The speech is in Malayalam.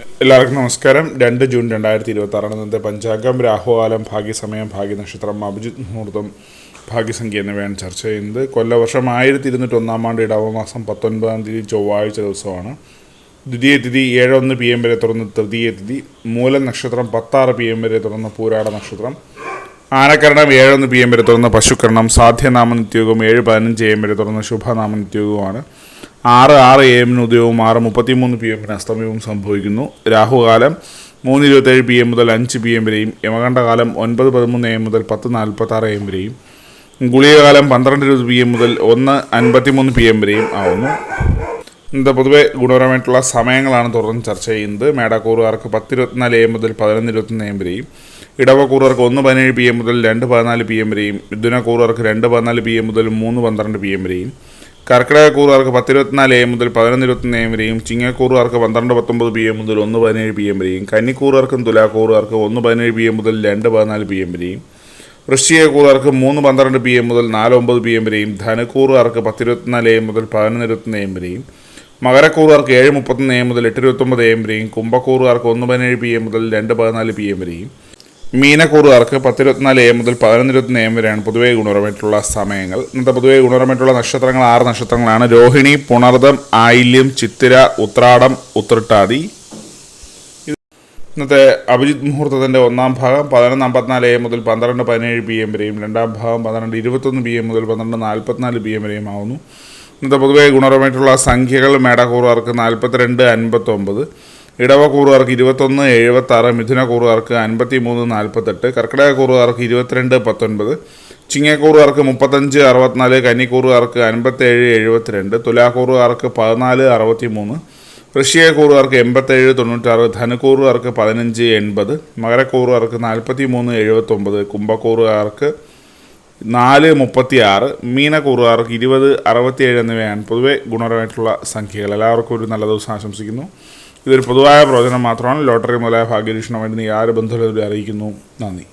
എല്ലാവർക്കും നമസ്കാരം. 2 ജൂൺ 2026 ഇന്നത്തെ പഞ്ചാംഗം, രാഹുകാലം, ഭാഗ്യസമയം, ഭാഗ്യനക്ഷത്രം, അഭിജിത്ത് മുഹൂർത്തം, ഭാഗ്യസംഖ്യ എന്നിവയാണ് ചർച്ച ചെയ്യുന്നത്. കൊല്ലവർഷം 1201 ആണ്ട് ഇടവമാസം 19-ാം തീയതി ചൊവ്വാഴ്ച ദിവസമാണ്. ദ്വിതീയ തിഥി 7:01 PM വരെ തുറന്ന് തൃതീയ തിഥി, മൂലം നക്ഷത്രം 10:06 PM വരെ തുറന്ന് പൂരാട നക്ഷത്രം, ആനക്കരണം 7:01 PM വരെ തുറന്ന് പശുക്കരണം, സാധ്യനാമ നിത്യയോഗം 7:15 AM വരെ തുറന്ന് ശുഭനാമ നിത്യയോഗമാണ്. 6:06 AM ഉദയവും 6:33 PM അസ്തമയവും സംഭവിക്കുന്നു. രാഹുകാലം 3:27 PM മുതൽ 5 PM വരെയും, യമകണ്ഠകാലം 9:13 AM മുതൽ 10:46 AM വരെയും, ഗുളികകാലം 12:20 PM മുതൽ 1:53 PM വരെയും ആവുന്നു. ഇന്നത്തെ പൊതുവെ ഗുണപരമായിട്ടുള്ള സമയങ്ങളാണ് തുടർന്ന് ചർച്ച ചെയ്യുന്നത്. മേടക്കൂറുകാർക്ക് 10:24 AM മുതൽ 11:21 AM വരെയും, ഇടവക്കൂറുകാർക്ക് 1:17 PM മുതൽ 2:14 PM വരെയും, മിഥുനക്കൂറുകാർക്ക് 2:14 PM മുതൽ 3:12 PM വരെയും, കർക്കിടകക്കൂറുകാർക്ക് 10:24 AM മുതൽ 11:21 AM വരെയും, ചിങ്ങക്കൂറുകാർക്ക് 12:19 PM മുതൽ 1:17 PM വരെയും, കന്നിക്കൂറുകാർക്കും തുലാക്കൂറുകാർക്ക് 1:17 PM മുതൽ 2:14 PM വരെയും, വൃശ്ചികക്കൂറുകാർക്ക് 3:12 PM മുതൽ 4:09 PM വരെയും, ധനുക്കൂറുകാർക്ക് 10:24 AM മുതൽ 11:21 AM വരെയും, മകരക്കൂറുകാർക്ക് 7:31 AM മുതൽ 8:29 AM വരെയും, കുംഭക്കൂറുകാർക്ക് 1:17 PM മുതൽ 2:14 PM വരെയും, മീനക്കൂറുകാർക്ക് 10:24 AM മുതൽ 11:21 AM വരെയാണ് പൊതുവെ ഗുണപരമായിട്ടുള്ള സമയങ്ങൾ. ഇന്നത്തെ പൊതുവെ ഗുണപരമായിട്ടുള്ള നക്ഷത്രങ്ങൾ 6 നക്ഷത്രങ്ങളാണ്: രോഹിണി, പുണർദം, ആയില്യം, ചിത്തിര, ഉത്രാടം, ഉത്രട്ടാതി. ഇന്നത്തെ അഭിജിത്ത് മുഹൂർത്തത്തിൻ്റെ ഒന്നാം ഭാഗം 11:54 AM മുതൽ 12:17 PM വരെയും, രണ്ടാം ഭാഗം 12:21 PM മുതൽ 12:44 PM വരെയും ആവുന്നു. ഇന്നത്തെ പൊതുവെ ഗുണപരമായിട്ടുള്ള സംഖ്യകൾ: മേടക്കൂറുകാർക്ക് 42:59, ഇടവക്കൂറുകാർക്ക് 21:76, മിഥുനക്കൂറുകാർക്ക് 53:48, കർക്കിടകക്കൂറുകാർക്ക് 22:19, ചിങ്ങക്കൂറുകാർക്ക് 35:64, കന്നിക്കൂറുകാർക്ക് 57:72, തുലാക്കൂറുകാർക്ക് 14:63, വൃശ്ചികക്കൂറുകാർക്ക് 87:96, ധനുക്കൂറുകാർക്ക് 15:80, മകരക്കൂറുകാർക്ക് 43:79, കുംഭക്കൂറുകാർക്ക് 4:36, മീനക്കൂറുകാർക്ക് 20:67 എന്നിവയാണ് പൊതുവെ ഗുണപരമായിട്ടുള്ള സംഖ്യകൾ. എല്ലാവർക്കും ഒരു നല്ല ദിവസം ആശംസിക്കുന്നു. ഇതൊരു പൊതുവായ പ്രവചനം മാത്രമാണ്. ലോട്ടറി മുതലായ ഭാഗ്യരീക്ഷണം വേണ്ടി യാതൊരു ബന്ധുവിനെ അറിയിക്കുന്നു. നന്ദി.